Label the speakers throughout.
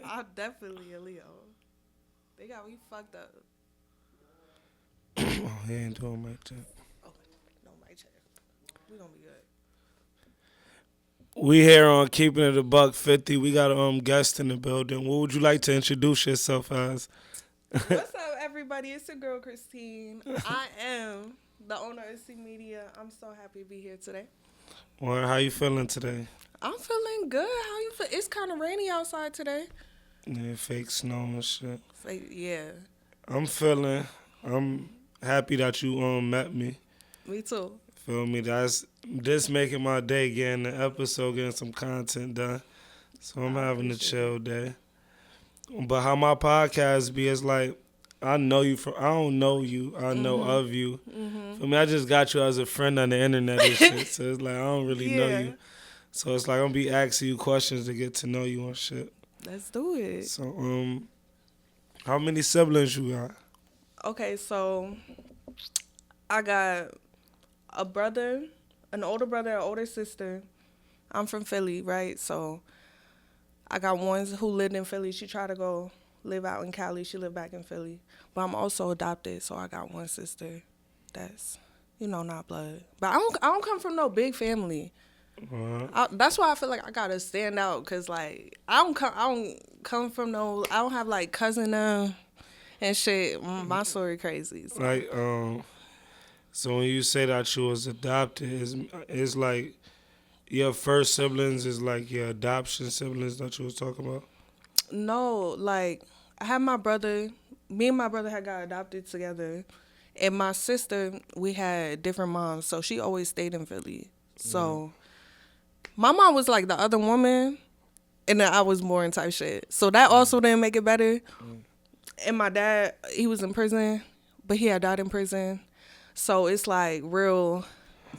Speaker 1: I'm definitely a Leo. They got me fucked up.
Speaker 2: Oh, he ain't doing my thing.
Speaker 1: Oh, no, my check. We gonna be good.
Speaker 2: We here on Keeping It a Buck 50. We got a guest in the building. What would you like to introduce yourself as?
Speaker 1: What's up, everybody? It's your girl, Christine. I am the owner of C Media. I'm so happy to be here today.
Speaker 2: Well, how you feeling today?
Speaker 1: I'm feeling good. How you feel? It's kind of rainy outside today.
Speaker 2: Yeah, fake snow and shit.
Speaker 1: So, yeah,
Speaker 2: I'm feeling. I'm happy that you met me.
Speaker 1: me too.
Speaker 2: Feel me? That's this making my day, getting the episode, getting some content done. So I'm
Speaker 1: I
Speaker 2: having a
Speaker 1: appreciate it.
Speaker 2: chill day. But how my podcast be is like, I know you from. I don't know you. I know of you. For me, I just got you as a friend on the internet and shit. So it's like I don't really know
Speaker 1: Yeah,
Speaker 2: you. So it's like I'm gonna be asking you questions to get to know you and shit.
Speaker 1: let's do it.
Speaker 2: So how many siblings you got?
Speaker 1: Okay, so I got a brother, an older brother, an older sister. I'm from Philly, right? So I got ones who lived in Philly. She tried to go live out in Cali. She lived back in Philly. But I'm also adopted, so I got one sister that's, not blood. But I don't come from no big family. That's why I feel like I gotta stand out, cause like I don't come from no. I don't have like cousin and shit. My story crazy. So.
Speaker 2: Like so when you say that you was adopted, is like your first siblings is like your adoption siblings that you was talking about?
Speaker 1: No, like I had my brother. Me and my brother had got adopted together, and my sister we had different moms, so she always stayed in Philly. So my mom was like the other woman, and then I was more in type shit. So that also didn't make it better. And my dad, he was in prison, but he had died in prison, so it's like real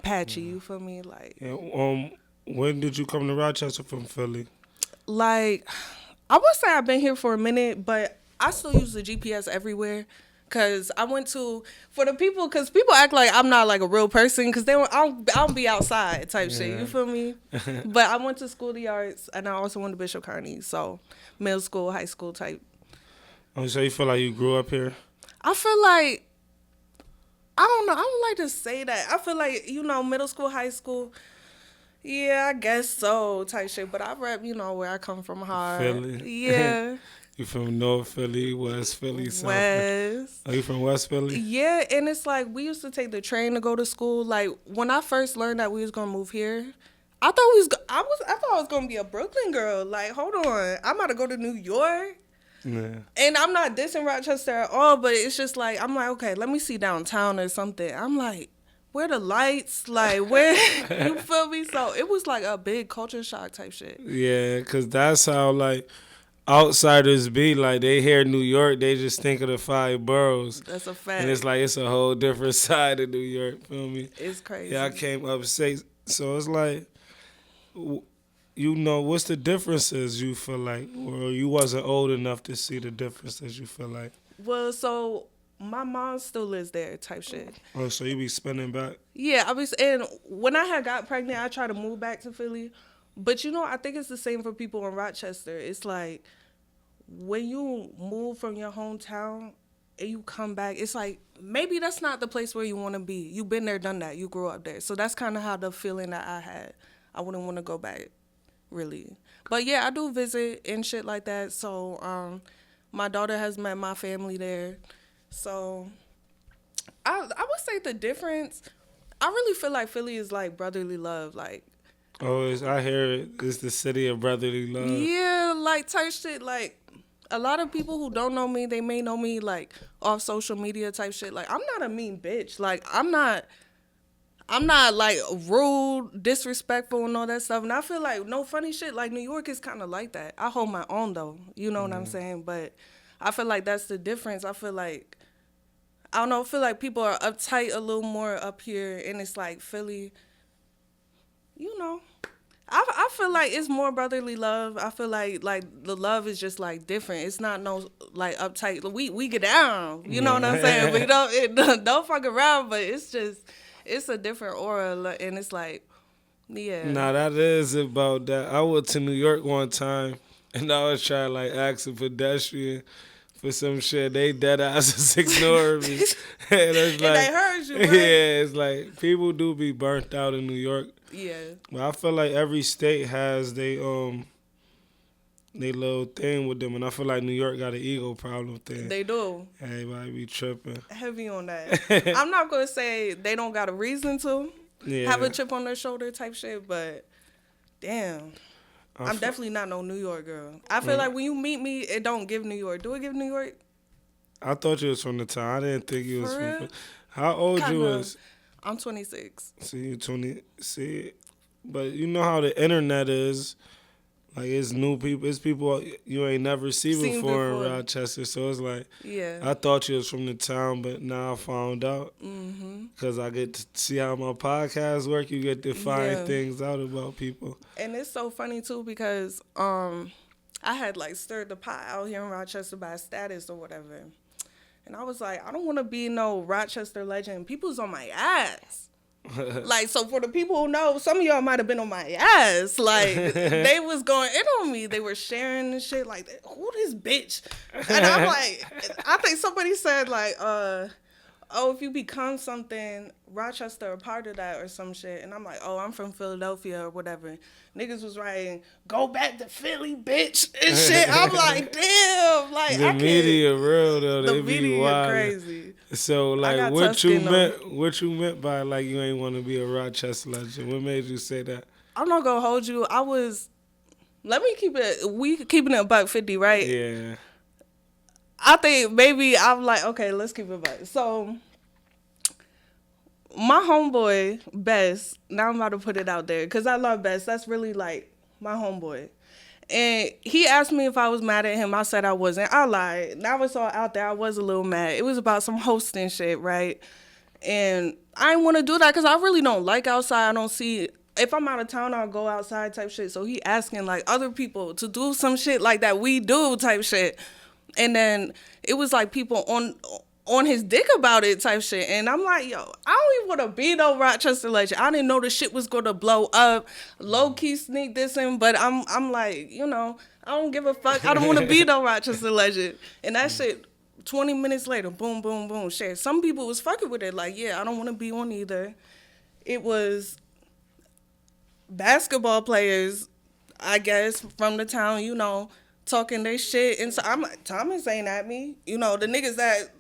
Speaker 1: patchy. You feel me?
Speaker 2: Yeah, when did you come to Rochester from Philly?
Speaker 1: Like I would say I've been here for a minute, but I still use the GPS everywhere. Cause I went to for the people, cause people act like I'm not like a real person, cause I don't be outside type shit. You feel me? But I went to school of the arts, and I also went to Bishop Kearney, so middle school, high school type.
Speaker 2: Oh, so you feel like you grew up here?
Speaker 1: I feel like I don't know. I don't like to say that. I feel like middle school, high school. Yeah, I guess so type shit. But I rep where I come from hard.
Speaker 2: Philly.
Speaker 1: Yeah.
Speaker 2: You from North Philly, West Philly, South Philly?
Speaker 1: West.
Speaker 2: Are you from West Philly?
Speaker 1: Yeah, and it's like we used to take the train to go to school. Like when I first learned that we was gonna move here, I thought I thought I was gonna be a Brooklyn girl. Like, hold on, I'm about to go to New York,
Speaker 2: Yeah.
Speaker 1: and I'm not dissing Rochester at all, but it's just like I'm like, okay, let me see downtown or something. I'm like, where the lights? Like, where you feel me? So it was like a big culture shock type shit.
Speaker 2: Yeah, because that's how, like, outsiders be. Like, they hear New York, they just think of the five boroughs.
Speaker 1: That's a fact.
Speaker 2: And it's like, it's a whole different side of New York, feel me?
Speaker 1: It's crazy.
Speaker 2: Yeah, I came upstate. So it's like, what's the differences you feel like? Or you wasn't old enough to see the differences you feel like?
Speaker 1: Well, so my mom still lives there type shit.
Speaker 2: Oh, so you be spending back?
Speaker 1: Yeah, and when I had got pregnant, I tried to move back to Philly. But I think it's the same for people in Rochester. It's like when you move from your hometown and you come back, it's like maybe that's not the place where you want to be. You've been there, done that. You grew up there. So that's kind of how the feeling that I had. I wouldn't want to go back, really. But yeah, I do visit and shit like that. So my daughter has met my family there. So I would say the difference, I really feel like Philly is like brotherly love. Like,
Speaker 2: Oh, I hear it. It's the city of brotherly love.
Speaker 1: yeah, like type shit. Like a lot of people who don't know me, they may know me like off social media type shit. Like I'm not a mean bitch. Like I'm not like rude, disrespectful, and all that stuff. And I feel like no funny shit. Like New York is kind of like that. I hold my own though. You know what I'm saying? But I feel like that's the difference. I feel like I don't know. I feel like people are uptight a little more up here, and it's like Philly. I feel like it's more brotherly love. I feel like the love is just like different. It's not no like uptight. We get down. You know what I'm saying? We don't fuck around. But it's a different aura, and it's like, yeah.
Speaker 2: Nah, that is about that. I went to New York one time, and I was trying like ask a pedestrian for some shit. They dead ass just ignoring me. And it's
Speaker 1: And
Speaker 2: like,
Speaker 1: they heard you, right?
Speaker 2: yeah, it's like people do be burnt out in New York.
Speaker 1: Yeah.
Speaker 2: But I feel like every state has they little thing with them, and I feel like New York got an ego problem thing.
Speaker 1: They do.
Speaker 2: Everybody be tripping.
Speaker 1: Heavy on that. I'm not going to say they don't got a reason to have a chip on their shoulder type shit, but damn. I'm definitely not no New York girl. I feel like when you meet me, it don't give New York. Do it give New York?
Speaker 2: I thought you was from the town. I didn't think you was
Speaker 1: For real?
Speaker 2: from. How old
Speaker 1: Kinda.
Speaker 2: you was?
Speaker 1: I'm 26.
Speaker 2: See, you 20. See, but you know how the internet is. Like, it's new people. It's people you ain't never seen before in Rochester. So it's like,
Speaker 1: Yeah.
Speaker 2: I thought you was from the town, but now I found out. Because I get to see how my podcast work. You get to find things out about people.
Speaker 1: And it's so funny, too, because I had, like, stirred the pot out here in Rochester by status or whatever. And I was like, I don't want to be no Rochester legend. People's on my ass. Like, so for the people who know, some of y'all might have been on my ass. Like, they was going in on me. They were sharing and shit like, who this bitch? And I'm like, I think somebody said like, oh, if you become something, Rochester a part of that or some shit. And I'm like, oh, I'm from Philadelphia or whatever. Niggas was writing, go back to Philly, bitch, and shit. I'm like, damn. Like,
Speaker 2: the media real, though.
Speaker 1: The
Speaker 2: They
Speaker 1: media
Speaker 2: be wild.
Speaker 1: crazy.
Speaker 2: So, like, what you meant by, like, you ain't want to be a Rochester legend? What made you say that?
Speaker 1: I'm not going to hold you. We keeping it Buck50, right?
Speaker 2: Yeah.
Speaker 1: I think maybe I'm like, okay, let's keep it Buck. So, my homeboy, Best, now I'm about to put it out there, because I love Best. That's really, like, my homeboy. And he asked me if I was mad at him. I said I wasn't. I lied. Now it's all out there. I was a little mad. It was about some hosting shit, right? And I didn't want to do that because I really don't like outside. I don't see... If I'm out of town, I'll go outside type shit. So he asking, like, other people to do some shit like that we do type shit. And then it was, like, people on his dick about it type shit. And I'm like, yo, I don't even want to be no Rochester legend. I didn't know the shit was going to blow up. Low-key sneak this in, but I'm like, you know, I don't give a fuck. I don't want to be no Rochester legend. And that shit, 20 minutes later, boom, boom, boom, share. Some people was fucking with it. Like, yeah, I don't want to be on either. It was basketball players, I guess, from the town, you know, talking their shit. And so I'm like, Thomas ain't at me. You know, the niggas that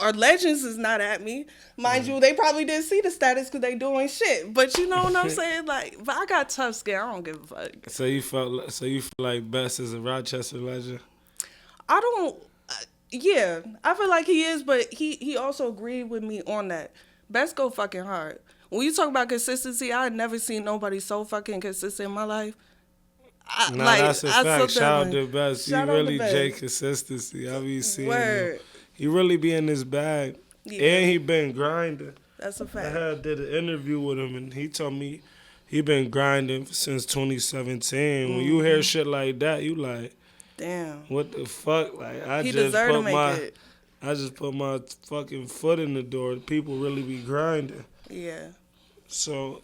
Speaker 1: are legends is not at me. Mind you, they probably didn't see the status because they doing shit. But you know what I'm saying? Like, but I got tough skin. I don't give a fuck.
Speaker 2: So you feel like Best is a Rochester legend?
Speaker 1: I don't. Yeah, I feel like he is, but he also agreed with me on that. Best go fucking hard. When you talk about consistency, I had never seen nobody so fucking consistent in my life.
Speaker 2: That's a fact. Shout out to Best. He really J consistency. I be seeing him. He really be in his bag. Yeah. And he been grinding.
Speaker 1: That's a fact.
Speaker 2: I did an interview with him, and he told me he been grinding since 2017. When you hear shit like that, you like,
Speaker 1: damn,
Speaker 2: what the fuck? Like, I
Speaker 1: he deserved to make it.
Speaker 2: I just put my fucking foot in the door. People really be grinding.
Speaker 1: Yeah.
Speaker 2: So,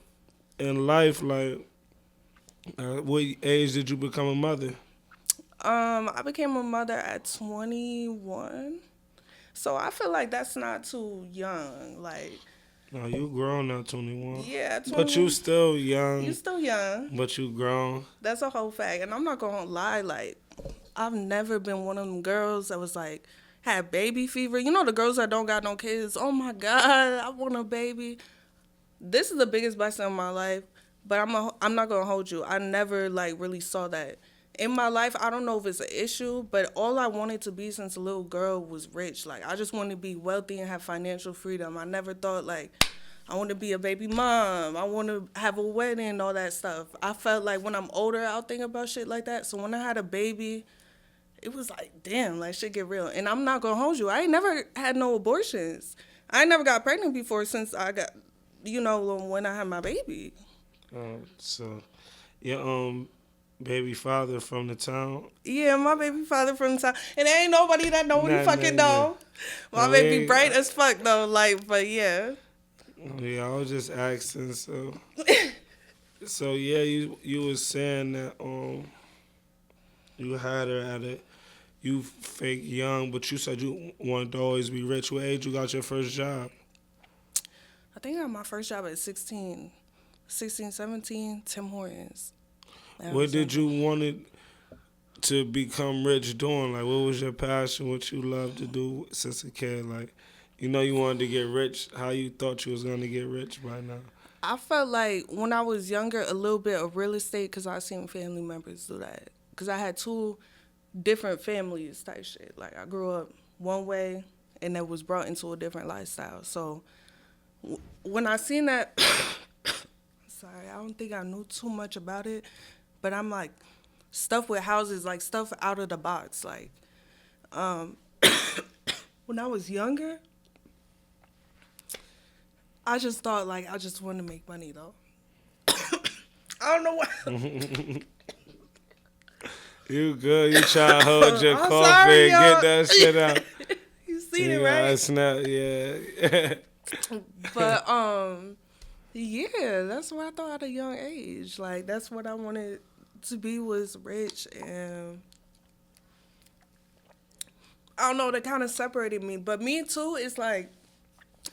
Speaker 2: in life, like, what age did you become a mother?
Speaker 1: I became a mother at 21. So I feel like that's not too young. Like,
Speaker 2: no, you grown now, 21.
Speaker 1: Yeah, 21.
Speaker 2: But you still young.
Speaker 1: You still young.
Speaker 2: But you grown.
Speaker 1: That's a whole fact. And I'm not going to lie, like, I've never been one of them girls that was like, had baby fever. You know the girls that don't got no kids? Oh my God, I want a baby. This is the biggest blessing in my life. But I'm not going to hold you. I never, like, really saw that. In my life, I don't know if it's an issue, but all I wanted to be since a little girl was rich. Like, I just wanted to be wealthy and have financial freedom. I never thought, like, I want to be a baby mom. I want to have a wedding and all that stuff. I felt like when I'm older, I'll think about shit like that. So when I had a baby, it was like, damn, like, shit get real. And I'm not going to hold you. I ain't never had no abortions. I ain't never got pregnant before since I got, you know, when I had my baby.
Speaker 2: So, your baby father from the town?
Speaker 1: Yeah, my baby father from the town. And there ain't nobody that know what he fucking know. My baby bright as fuck, though. Like, but yeah.
Speaker 2: Yeah, I was just asking, so. So, yeah, you was saying that, You had her at it. You fake young, but you said you wanted to always be rich. What age you got your first job?
Speaker 1: I think I got my first job at 16, 16, 17, Tim Hortons.
Speaker 2: What did you wanted to become rich doing? Like, what was your passion? What you loved to do since a kid? Like, you know, you wanted to get rich. How you thought you was gonna get rich by now?
Speaker 1: I felt like when I was younger, a little bit of real estate because I seen family members do that. Because I had two different families type shit. Like I grew up one way and then was brought into a different lifestyle. So when I seen that, sorry, I don't think I knew too much about it, but I'm like, stuff with houses, like stuff out of the box. Like um, when I was younger, I just thought like I just wanted to make money though. I don't know why.
Speaker 2: You good? You try to hold your
Speaker 1: I'm
Speaker 2: coffee
Speaker 1: sorry,
Speaker 2: and
Speaker 1: y'all.
Speaker 2: get that shit out.
Speaker 1: You seen
Speaker 2: You
Speaker 1: it, right?
Speaker 2: snap, yeah.
Speaker 1: But yeah, that's what I thought at a young age. Like that's what I wanted to be was rich, and I don't know, that kind of separated me. But me too, it's like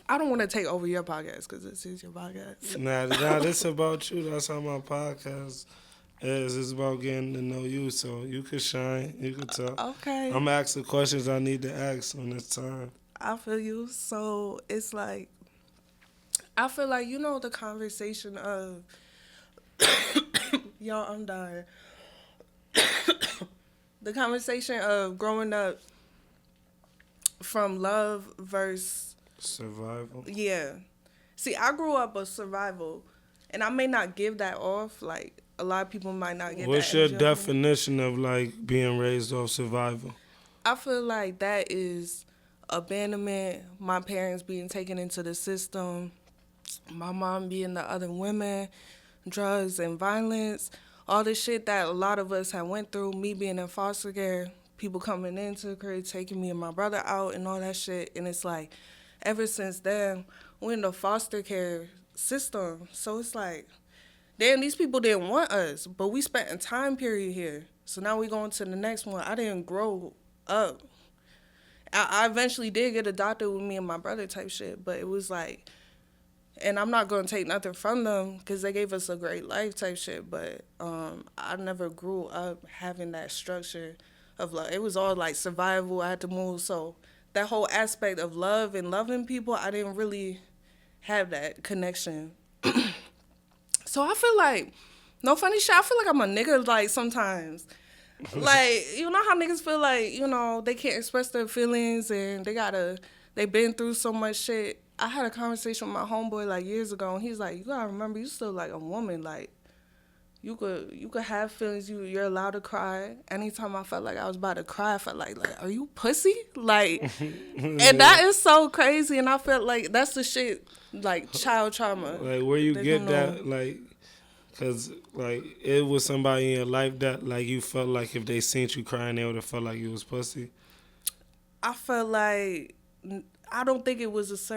Speaker 1: I don't want to take over your podcast because this is your podcast.
Speaker 2: Nah, this about you. That's how my podcast is. It's about getting to know you, so you can shine, you can talk.
Speaker 1: Okay.
Speaker 2: I'm asking questions I need to ask when it's time.
Speaker 1: I feel you. So it's like I feel like you know the conversation of y'all. I'm dying. The conversation of growing up from love versus
Speaker 2: Survival.
Speaker 1: yeah. See, I grew up a survival, and I may not give that off. Like a lot of people might not get
Speaker 2: What's
Speaker 1: that.
Speaker 2: your
Speaker 1: energy off me.
Speaker 2: definition of like being raised off survival?
Speaker 1: I feel like that is abandonment. My parents being taken into the system. My mom being the other women, drugs and violence, all the shit that a lot of us have went through. Me being in foster care, people coming into the crib, taking me and my brother out, and all that shit. And it's like, ever since then, we're in the foster care system. So it's like, damn, these people didn't want us, but we spent a time period here. So now we going to the next one. I didn't grow up. I eventually did get adopted with me and my brother type shit, but it was like, and I'm not going to take nothing from them because they gave us a great life type shit, but I never grew up having that structure of love. It was all like survival. I had to move. So that whole aspect of love and loving people, I didn't really have that connection. So I feel like, no funny shit, I feel like I'm a nigga like sometimes. Like, you know how niggas feel like, you know, they can't express their feelings and they been through so much shit. I had a conversation with my homeboy like years ago, and he's like, you gotta remember, you still like a woman. Like, you could have feelings. You're allowed to cry. Anytime I felt like I was about to cry, I felt like are you pussy? Like, and that is so crazy. And I felt like that's the shit, like child trauma.
Speaker 2: Like, where you
Speaker 1: They
Speaker 2: get
Speaker 1: don't
Speaker 2: that,
Speaker 1: know.
Speaker 2: like, because, like, it was somebody in your life that, like, you felt like if they seen you crying, they would have felt like you was pussy?
Speaker 1: I felt like, I don't think it was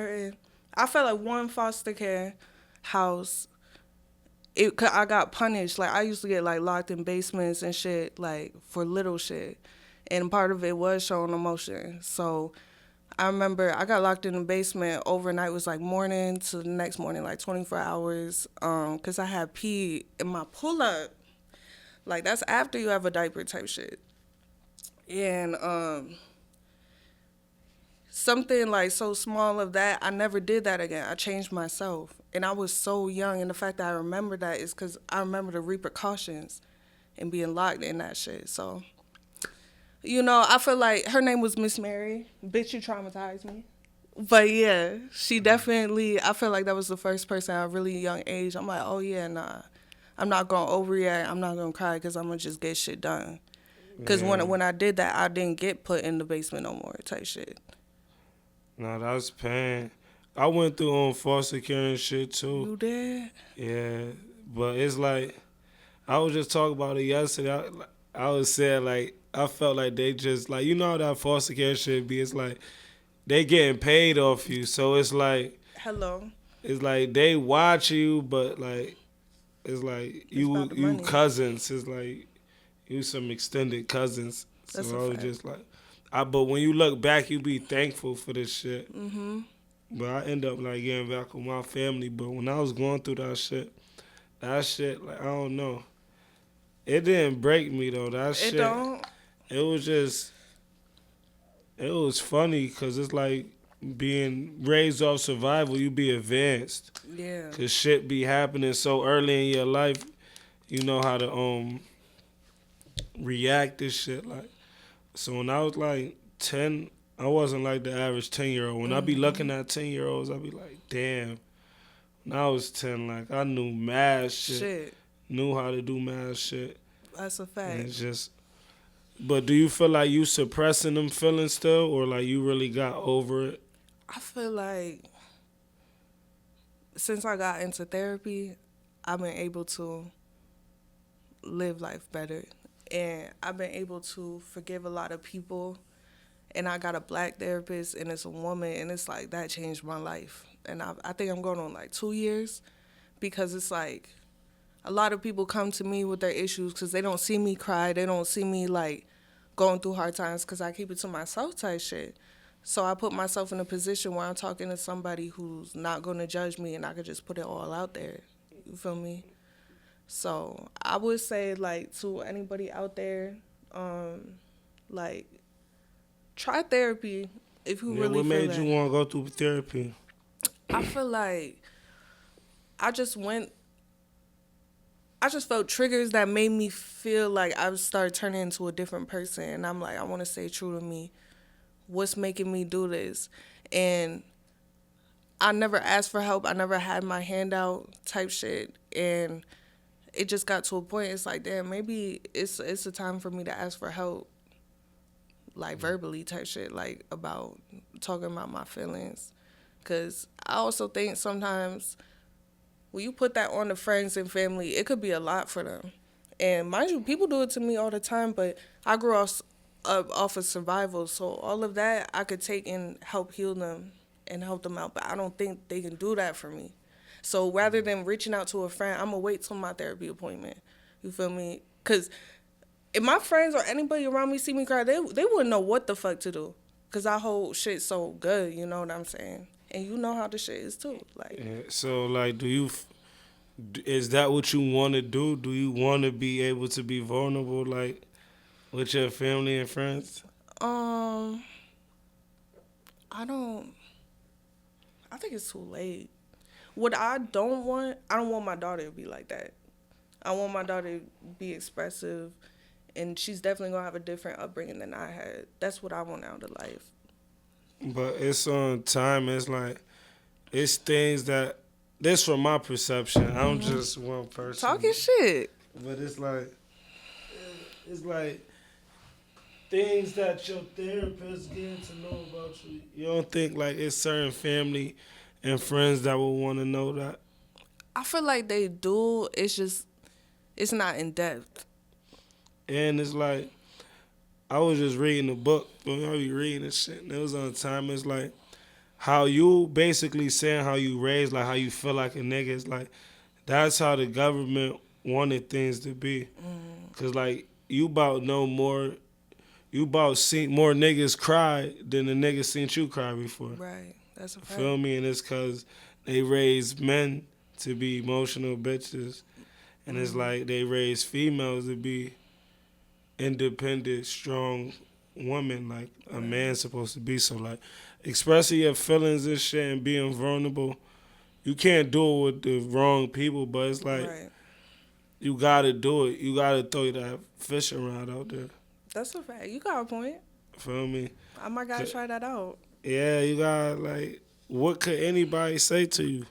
Speaker 1: I felt like one foster care house, I got punished. Like, I used to get, like, locked in basements and shit, like, for little shit. And part of it was showing emotion. So I remember I got locked in the basement overnight. It was, like, morning to the next morning, like, 24 hours, because I had pee in my pull-up. Like, that's after you have a diaper type shit. And, something like so small of that, I never did that again. I changed myself. And I was so young, and the fact that I remember that is because I remember the repercussions and being locked in that shit. So, you know, I feel like her name was Miss Mary. Bitch, you traumatized me. But yeah, she definitely, I feel like that was the first person at a really young age. I'm like, oh yeah, nah, I'm not going to overreact. I'm not going to cry because I'm going to just get shit done. Because when I did that, I didn't get put in the basement no more type shit.
Speaker 2: Nah, that's pain. I went through foster care and shit too.
Speaker 1: You did?
Speaker 2: Yeah, but it's like I was just talking about it yesterday. I was saying like I felt like they just like you know how that foster care shit be. It's like they getting paid off you, so it's like
Speaker 1: Hello.
Speaker 2: it's like they watch you, but like it's like
Speaker 1: It's about the
Speaker 2: you
Speaker 1: money.
Speaker 2: cousins. It's like you some extended cousins. So
Speaker 1: That's a
Speaker 2: I was
Speaker 1: fact.
Speaker 2: just like, but when you look back, you be thankful for this shit.
Speaker 1: Mhm.
Speaker 2: But I end up like getting back with my family. But when I was going through that shit, like I don't know, it didn't break me though. That
Speaker 1: It
Speaker 2: shit,
Speaker 1: don't.
Speaker 2: it was just, it was funny because it's like being raised off survival. You be advanced
Speaker 1: Yeah.
Speaker 2: because shit be happening so early in your life. You know how to react to shit like. So when I was like 10, I wasn't like the average 10-year-old. When I be looking
Speaker 1: Mhm.
Speaker 2: at 10-year-olds, I be like, damn. When I was 10, like I knew mad shit,
Speaker 1: Shit.
Speaker 2: knew how to do mad shit,
Speaker 1: That's a
Speaker 2: and
Speaker 1: fact.
Speaker 2: it's just. But do you feel like you suppressing them feelings still, or like you really got over it?
Speaker 1: I feel like since I got into therapy, I've been able to live life better. And I've been able to forgive a lot of people. And I got a black therapist, and it's a woman, and it's like that changed my life. And I think I'm going on like 2 years because it's like a lot of people come to me with their issues because they don't see me cry. They don't see me like going through hard times because I keep it to myself type shit. So I put myself in a position where I'm talking to somebody who's not going to judge me and I could just put it all out there. You feel me? So I would say like to anybody out there, like try therapy if you
Speaker 2: Yeah,
Speaker 1: really
Speaker 2: what
Speaker 1: feel
Speaker 2: made you
Speaker 1: that.
Speaker 2: want to go through therapy?
Speaker 1: I feel like I just went I just felt triggers that made me feel like I started turning into a different person. And I'm like, I want to stay true to me. What's making me do this? And I never asked for help. I never had my hand out type shit. And it just got to a point, it's like, damn, maybe it's a time for me to ask for help, like verbally type shit, like about talking about my feelings. Because I also think sometimes when you put that on the friends and family, it could be a lot for them. And mind you, people do it to me all the time, but I grew off of survival, so all of that I could take and help heal them and help them out. But I don't think they can do that for me. So rather than reaching out to a friend, I'm gonna wait till my therapy appointment. You feel me? Cause if my friends or anybody around me see me cry, they wouldn't know what the fuck to do. Cause I hold shit so good, you know what I'm saying? And you know how the shit is too. Like,
Speaker 2: Yeah, so like, is that what you want to do? Do you want to be able to be vulnerable, like with your family and friends?
Speaker 1: um, I don't. I think it's too late. What I don't want my daughter to be like that. I want my daughter to be expressive, and she's definitely gonna have a different upbringing than I had. That's what I want out of life.
Speaker 2: But it's on time. It's like it's things that this from my perception. I'm just one person,
Speaker 1: Talking shit.
Speaker 2: but it's like things that your therapist getting to know about you. You don't think like it's certain family and friends that will want to know that.
Speaker 1: I feel like they do. It's just it's not in depth.
Speaker 2: And it's like I was just reading a book, but I be reading this shit, and it was on time. It's like how you basically saying how you raised, like how you feel like a nigga. It's like that's how the government wanted things to be. Cause like you about no more, you about seen more niggas cry than the niggas seen you cry before.
Speaker 1: Right. That's a fact.
Speaker 2: Feel me? And it's cause they raised men to be emotional bitches, and it's like they raised females to be independent, strong woman like a
Speaker 1: Right.
Speaker 2: man's supposed to be. So like expressing your feelings and shit and being vulnerable, you can't do it with the wrong people, but it's like
Speaker 1: Right.
Speaker 2: you gotta do it. You gotta throw that fish around out there.
Speaker 1: That's a fact. You got a point.
Speaker 2: Feel me?
Speaker 1: I might gotta try that out.
Speaker 2: Yeah, you gotta like what could anybody say to you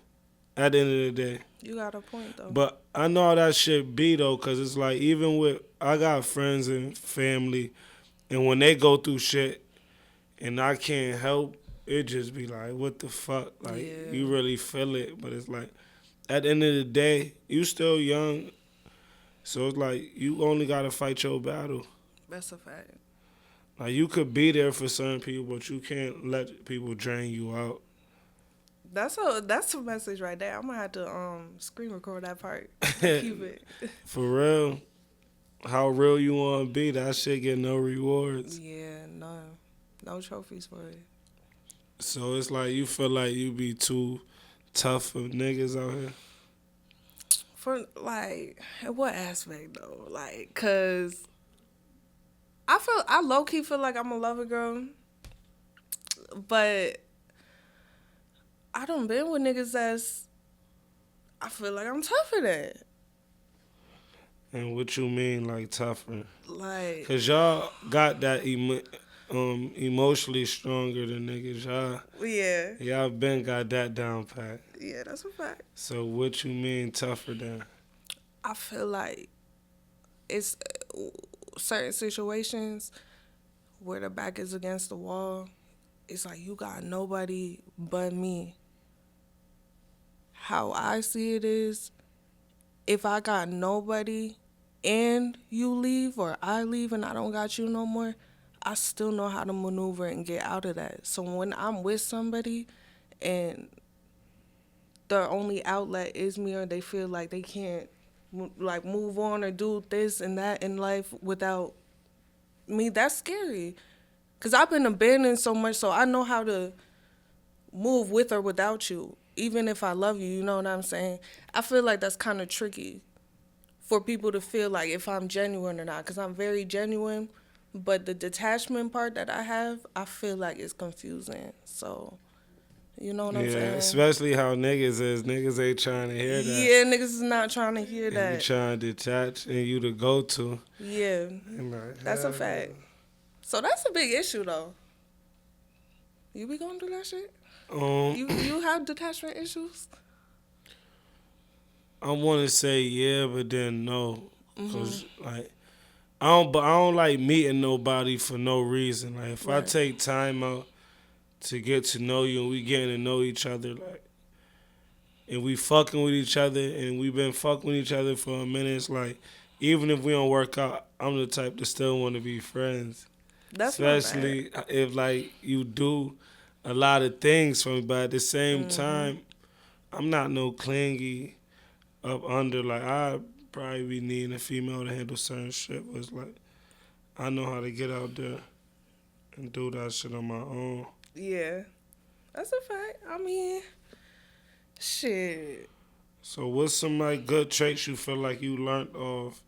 Speaker 2: at the end of the day?
Speaker 1: You got a point though.
Speaker 2: But I know how that shit be though, cause it's like even with I got friends and family, and when they go through shit, and I can't help, it just be like, what the fuck? Like,
Speaker 1: Yeah.
Speaker 2: you really feel it, but it's like, at the end of the day, you still young, so it's like, you only gotta fight your battle.
Speaker 1: That's a fact.
Speaker 2: Like, you could be there for certain people, but you can't let people drain you out.
Speaker 1: That's a message right there. I'm gonna have to screen record that part. Keep it.
Speaker 2: For real. how real you want to be, that shit get no rewards.
Speaker 1: Yeah, no trophies for it.
Speaker 2: So it's like you feel like you be too tough for niggas out here.
Speaker 1: For like, in what aspect though? Like, cause I low key feel like I'm a lover girl, but I done been with niggas that's I feel like I'm tougher than.
Speaker 2: And what you mean, like tougher?
Speaker 1: Like,
Speaker 2: Cause y'all got that emotionally stronger than niggas.
Speaker 1: yeah,
Speaker 2: Y'all been got that down pat.
Speaker 1: yeah, that's a fact.
Speaker 2: So what you mean tougher than?
Speaker 1: I feel like it's certain situations where the back is against the wall. It's like you got nobody but me. How I see it is, if I got nobody and you leave or I leave and I don't got you no more, I still know how to maneuver and get out of that. So when I'm with somebody and their only outlet is me or they feel like they can't like move on or do this and that in life without me, that's scary. Cause I've been abandoned so much, so I know how to move with or without you, even if I love you. You know what I'm saying? I feel like that's kind of tricky for people to feel like if I'm genuine or not, cause I'm very genuine. But the detachment part that I have, I feel like it's confusing. So you know what I'm
Speaker 2: Yeah,
Speaker 1: saying?
Speaker 2: especially how niggas is. Niggas ain't trying to hear that.
Speaker 1: Yeah, niggas is not trying to hear
Speaker 2: And you
Speaker 1: that.
Speaker 2: trying to detach and you the go to.
Speaker 1: Yeah,
Speaker 2: I'm like,
Speaker 1: that's a
Speaker 2: hell
Speaker 1: fact. So that's a big issue though. You be going through that shit?
Speaker 2: no.
Speaker 1: You have detachment issues?
Speaker 2: I want to say yeah, but then no,
Speaker 1: Mhm.
Speaker 2: cause like I don't like meeting nobody for no reason. Like if I
Speaker 1: Right.
Speaker 2: take time out to get to know you and we getting to know each other, like and we fucking with each other and we been fucking with each other for a minute, it's like even if we don't work out, I'm the type to still want to be friends.
Speaker 1: That's not bad.
Speaker 2: Especially if like you do a lot of things for me, but at the same
Speaker 1: Mhm.
Speaker 2: time, I'm not no clingy up under. Like I probably be needing a female to handle certain shit. But it's like I know how to get out there and do that shit on my own.
Speaker 1: Yeah. That's a fact. I mean, shit.
Speaker 2: So what's some like good traits you feel like you learned of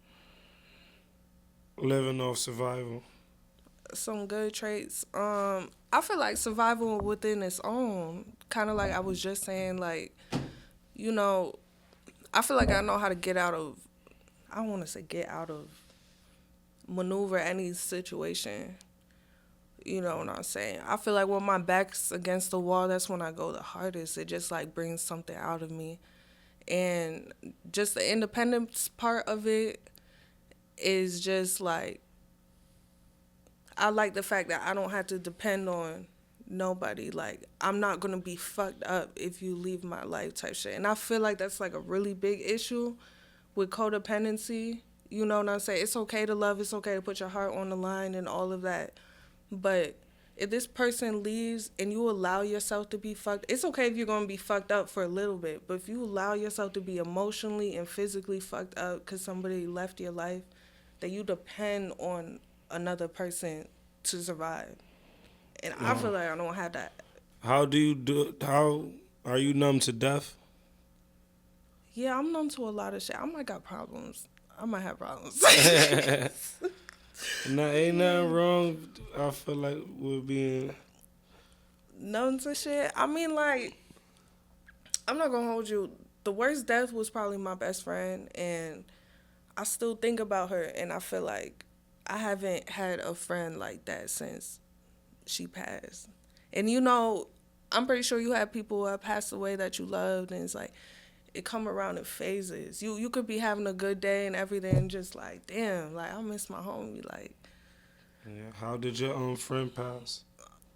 Speaker 2: living off survival?
Speaker 1: Some good traits. I feel like survival within its own. Kind of like I was just saying, like, you know, I feel like I know how to get out of, I don't want to say get out of, maneuver any situation. You know what I'm saying? I feel like when my back's against the wall, that's when I go the hardest. It just like brings something out of me. And just the independence part of it is just like, I like the fact that I don't have to depend on nobody. Like, I'm not going to be fucked up if you leave my life type shit. And I feel like that's like a really big issue with codependency. You know what I'm saying? It's okay to love, it's okay to put your heart on the line and all of that. But if this person leaves and you allow yourself to be fucked, it's okay if you're going to be fucked up for a little bit. But if you allow yourself to be emotionally and physically fucked up because somebody left your life, that you depend on another person to survive. And I
Speaker 2: Uh,
Speaker 1: feel like I don't have that.
Speaker 2: how do you do? How are you numb to death?
Speaker 1: Yeah, I'm numb to a lot of shit. I might got problems. I might have problems.
Speaker 2: Nah, ain't nothing wrong. I feel like with being.
Speaker 1: Numb to shit. I mean, like, I'm not gonna hold you. The worst death was probably my best friend, and I still think about her, and I feel like I haven't had a friend like that since she passed. And you know, I'm pretty sure you have people who have passed away that you loved, and it's like it come around in phases. You could be having a good day and everything, and just like damn, like I miss my homie. Like,
Speaker 2: Yeah. How did your friend pass?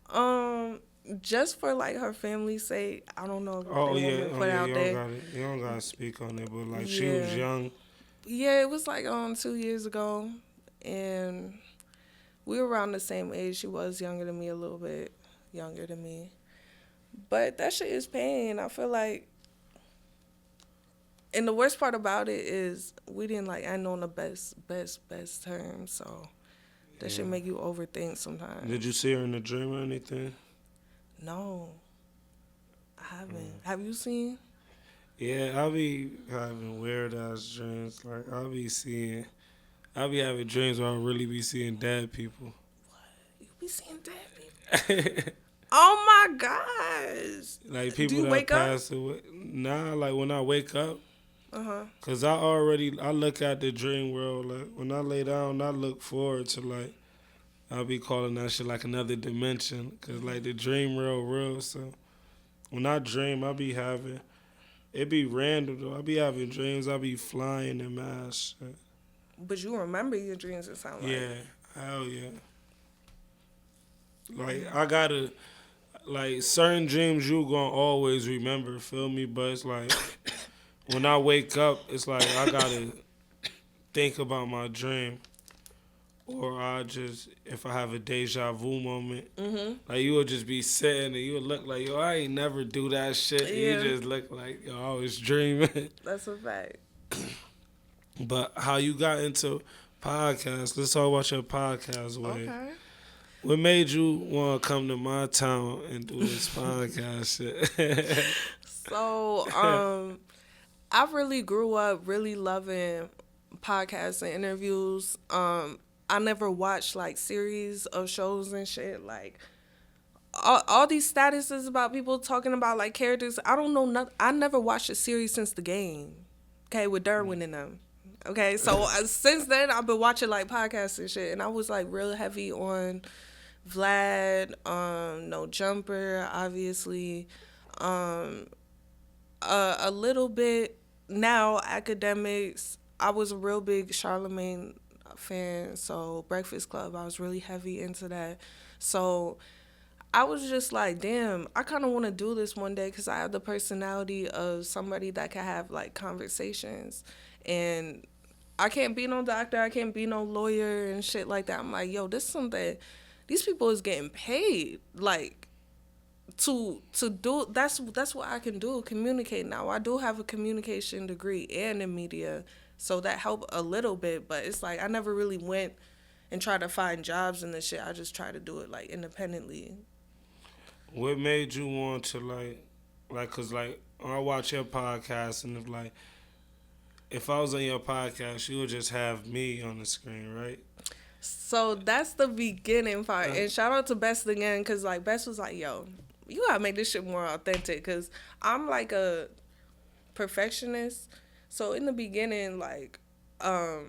Speaker 1: um, just for like her family's sake, I don't know if they
Speaker 2: Oh
Speaker 1: want me
Speaker 2: yeah,
Speaker 1: to
Speaker 2: oh
Speaker 1: put it
Speaker 2: yeah.
Speaker 1: out
Speaker 2: You don't
Speaker 1: there.
Speaker 2: got it. You don't gotta speak on it. But like she was
Speaker 1: Yeah,
Speaker 2: young.
Speaker 1: yeah, it was like 2 years ago, and we were around the same age. She was younger than me a little bit, younger than me. But that shit is pain. I feel like And the worst part about it is we didn't like end on the best terms. So that should
Speaker 2: Yeah.
Speaker 1: make you overthink
Speaker 2: Did you
Speaker 1: sometimes.
Speaker 2: see her in a dream or anything?
Speaker 1: No, I haven't. Have you seen?
Speaker 2: Yeah, I be having weird ass dreams. Like I be having dreams where I really be seeing dead people.
Speaker 1: You be seeing dead people. Oh my gosh.
Speaker 2: Like
Speaker 1: Do
Speaker 2: people
Speaker 1: you
Speaker 2: that
Speaker 1: wake up?
Speaker 2: passed away. Nah, like when I wake up,
Speaker 1: Uh huh.
Speaker 2: cause I look at the dream world. Like when I lay down, I look forward to like I be calling that shit like another dimension. Cause like the dream world real. So when I dream, I be having it be random though. I be having dreams. I be flying and mad shit.
Speaker 1: But you remember your dreams, it sound like.
Speaker 2: Yeah, hell yeah. Like I gotta like certain dreams you gonna always remember, feel me? But it's like when I wake up, it's like I gotta think about my dream, or I just if I have a deja vu moment, like you would just be sitting and you would look like yo, I ain't never do that shit. And you
Speaker 1: Yeah,
Speaker 2: just look like yo, I was dreaming.
Speaker 1: that's a fact.
Speaker 2: But how you got into podcasts? Let's talk about your podcast way.
Speaker 1: Okay.
Speaker 2: What made you want to come to my town and do this podcast shit?
Speaker 1: So, I really grew up really loving podcasts and interviews. I never watched like series of shows and shit. Like all these statuses about people talking about like characters. I don't know nothing. I never watched a series since The Game. Okay, with Derwin and them. Okay, so since then I've been watching like podcasts and shit, and I was like real heavy on Vlad, No Jumper, obviously, um, a little bit now academics. I was a real big Charlemagne fan, so Breakfast Club. I was really heavy into that. So I was just like, damn, I kind of want to do this one day because I have the personality of somebody that can have like conversations, and I can't be no doctor, I can't be no lawyer and shit like that. I'm like, yo, this is something. These people is getting paid like to do. That's what I can do. Communicate now. I do have a communication degree and in media, so that helped a little bit. But it's like I never really went and tried to find jobs and this shit. I just try to do it like independently.
Speaker 2: What made you want to cause like I watch your podcast and if I was on your podcast, you would just have me on the screen, right?
Speaker 1: So that's the beginning part. And shout out to Best again, because like Best was like, yo, you gotta make this shit more authentic. Because I'm like a perfectionist. So in the beginning, like, I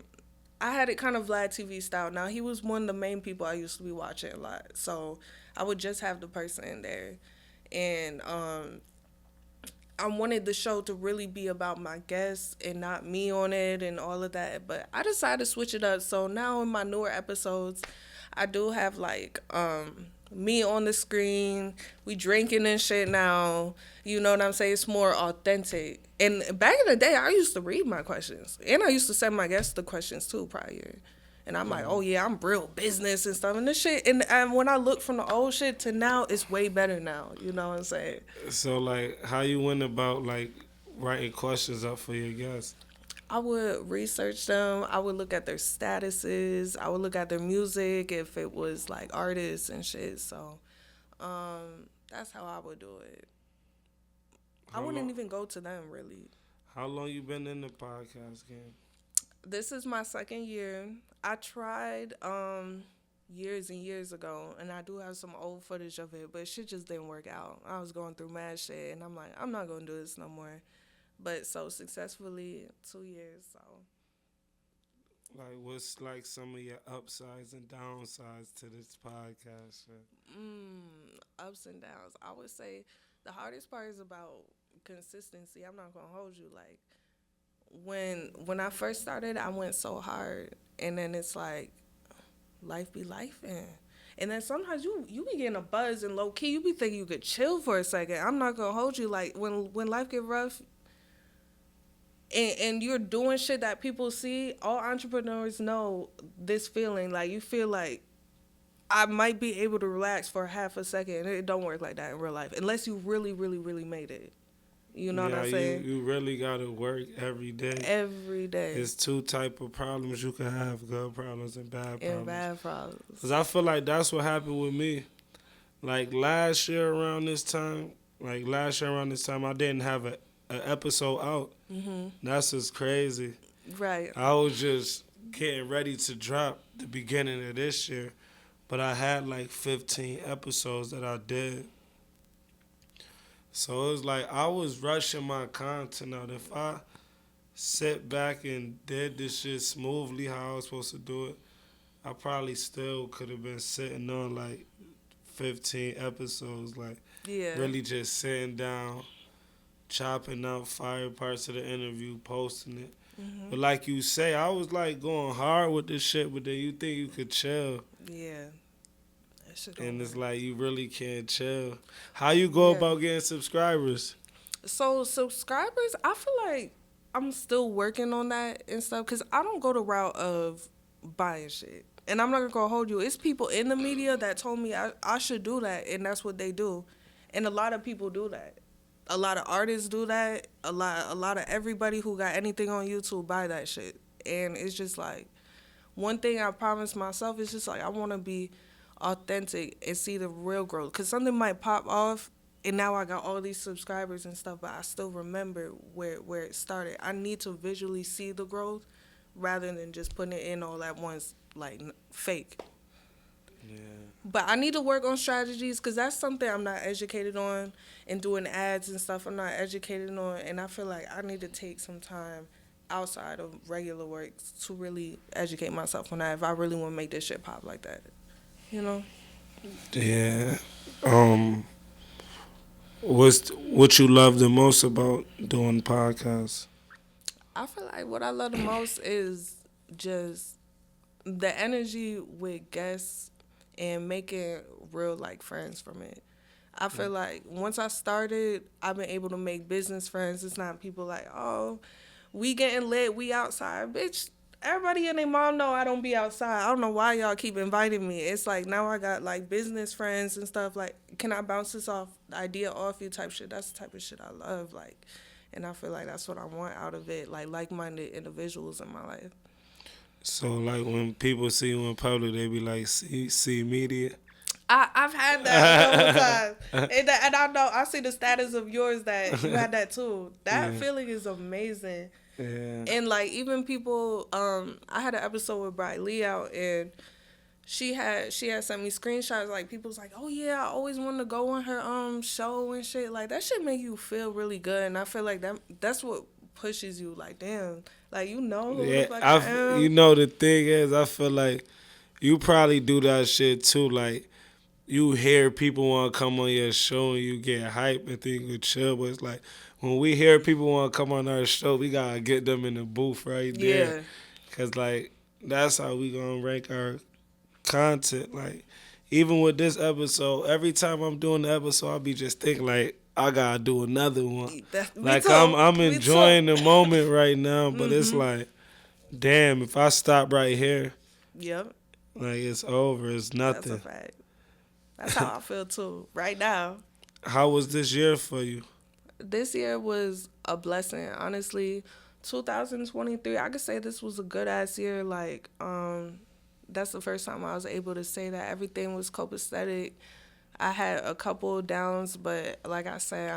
Speaker 1: had it kind of Vlad TV style. Now he was one of the main people I used to be watching a lot. So I would just have the person in there. And I wanted the show to really be about my guests and not me on it and all of that. But I decided to switch it up. So now in my newer episodes, I do have like me on the screen. We drinking and shit now. You know what I'm saying? It's more authentic. And back in the day, I used to read my questions. And I used to send my guests the questions too prior. And I'm like, oh yeah, I'm real business and stuff. And this shit, and when I look from the old shit to now, it's way better now. You know what I'm saying?
Speaker 2: So like, how you went about like writing questions up for your guests?
Speaker 1: I would research them. I would look at their statuses. I would look at their music if it was like artists and shit. So that's how I would do it. I
Speaker 2: How
Speaker 1: wouldn't
Speaker 2: long?
Speaker 1: even go to them really.
Speaker 2: How long you been in the podcast game?
Speaker 1: This is my second year. I tried years and years ago, and I do have some old footage of it, but shit just didn't work out. I was going through mad shit, and I'm like, I'm not gonna do this no more. But so successfully 2 years. So
Speaker 2: Like, what's like some of your upsides and downsides to this podcast?
Speaker 1: ups and downs. I would say the hardest part is about consistency. I'm not gonna hold you. Like when I first started, I went so hard, and then it's like life be life and then sometimes you be getting a buzz and low key you be thinking you could chill for a second. I'm not gonna hold you. Like when life get rough and you're doing shit that people see, all entrepreneurs know this feeling. Like you feel like I might be able to relax for half a second. It don't work like that in real life unless you really, really, really made it. You know what
Speaker 2: Yeah,
Speaker 1: I'm
Speaker 2: you
Speaker 1: saying?
Speaker 2: you really gotta work every day.
Speaker 1: Every day.
Speaker 2: It's two type of problems you can have: good problems and bad
Speaker 1: And
Speaker 2: problems.
Speaker 1: bad
Speaker 2: Cause
Speaker 1: problems.
Speaker 2: I feel like that's what happened with me. Like last year around this time, I didn't have a episode out.
Speaker 1: Mhm.
Speaker 2: That's just crazy.
Speaker 1: Right.
Speaker 2: I was just getting ready to drop the beginning of this year, but I had like 15 episodes that I did. So it was like I was rushing my content out. If I sit back and did this shit smoothly how I was supposed to do it, I probably still could have been sitting on like 15 episodes, like
Speaker 1: Yeah.
Speaker 2: really just sitting down, chopping out fire parts of the interview, posting it.
Speaker 1: Mhm.
Speaker 2: But like you say, I was like going hard with this shit, but then you think you could chill,
Speaker 1: Yeah. That shit don't
Speaker 2: and it's
Speaker 1: work.
Speaker 2: like you really can't chill. How you go
Speaker 1: Yeah.
Speaker 2: about getting subscribers?
Speaker 1: So subscribers, I feel like I'm still working on that and stuff because I don't go the route of buying shit. And I'm not gonna hold you. It's people in the media that told me I should do that, and that's what they do. And a lot of people do that. A lot of artists do that. A lot of everybody who got anything on YouTube buy that shit. And it's just like one thing I promised myself is just like I want to be authentic and see the real growth. Cause something might pop off, and now I got all these subscribers and stuff, but I still remember where it started. I need to visually see the growth, rather than just putting it in all at once, like fake.
Speaker 2: Yeah.
Speaker 1: But I need to work on strategies because that's something I'm not educated on, and doing ads and stuff I'm not educated on, and I feel like I need to take some time outside of regular work to really educate myself on that if I really want to make this shit pop like that. You know?
Speaker 2: Yeah. What you love the most about doing podcasts?
Speaker 1: I feel like what I love the most is just the energy with guests and making real like friends from it. I feel like once I started, I've been able to make business friends. It's not people like, oh, we getting lit, we outside. Bitch, everybody and their mom know I don't be outside. I don't know why y'all keep inviting me. It's like now I got like business friends and stuff. Like, can I bounce this idea off you type shit? That's the type of shit I love. Like, and I feel like that's what I want out of it. Like-minded individuals in my life.
Speaker 2: So like when people see you in public, they be like, see media.
Speaker 1: I've had that a couple times, and I know I see the status of yours that you had that too. That
Speaker 2: Yeah.
Speaker 1: feeling is amazing,
Speaker 2: Yeah.
Speaker 1: and like even people, I had an episode with Bri Lee out, and she had sent me screenshots. Like people's like, oh yeah, I always wanted to go on her show and shit. Like that shit make you feel really good, and I feel like that's what pushes you. Like damn, like you know who the
Speaker 2: Yeah.
Speaker 1: fuck I am.
Speaker 2: You know the thing is, I feel like you probably do that shit too. Like you hear people want to come on your show and you get hype and think you chill, but it's like when we hear people want to come on our show, we gotta get them in the booth right there,
Speaker 1: Yeah,
Speaker 2: cause like that's how we gonna rank our content. Like even with this episode, every time I'm doing the episode, I'll be just thinking like I gotta do another one.
Speaker 1: me
Speaker 2: Like
Speaker 1: too.
Speaker 2: I'm
Speaker 1: Me too.
Speaker 2: enjoying the moment right now, but it's
Speaker 1: Mhm.
Speaker 2: like, damn, if I stop right here,
Speaker 1: Yep,
Speaker 2: like it's over. It's
Speaker 1: that's a
Speaker 2: nothing.
Speaker 1: fact. That's how I feel too right now.
Speaker 2: How was this year for you?
Speaker 1: This year was a blessing, honestly. 2023, I could say this was a good ass year. Like, that's the first time I was able to say that everything was copacetic. I had a couple downs, but like I said,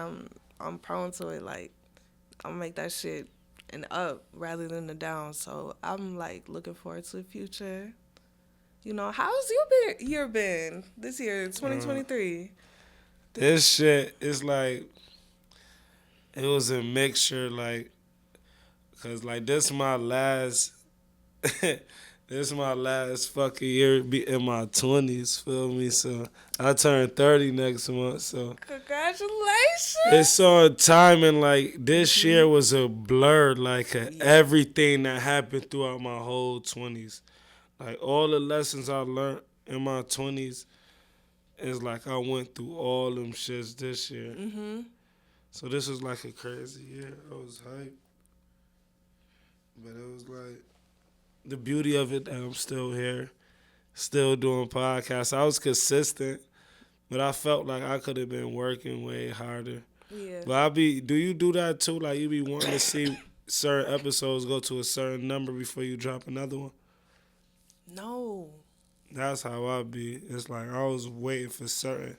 Speaker 1: I'm prone to it. Like, I'll make that shit an up rather than the down. So I'm like looking forward to the future. You know, how's your year been this year,
Speaker 2: Uh,
Speaker 1: 2023?
Speaker 2: this shit is like it was a mixture, like, cause like this my last, this is my last fucking year be in my 20s. Feel me? So I turn 30 next month. So
Speaker 1: Congratulations!
Speaker 2: it's on timing. Like this year was a blur. Like
Speaker 1: Yeah.
Speaker 2: everything that happened throughout my whole 20s. Like all the lessons I learned in my 20s is like I went through all them shits this year.
Speaker 1: Mhm.
Speaker 2: So this was like a crazy year. I was hyped. But it was like the beauty of it that I'm still here, still doing podcasts. I was consistent, but I felt like I could have been working way harder.
Speaker 1: Yeah.
Speaker 2: But do you do that too? Like, you be wanting to see certain episodes go to a certain number before you drop another one?
Speaker 1: No.
Speaker 2: That's how I be. It's like I was waiting for certain.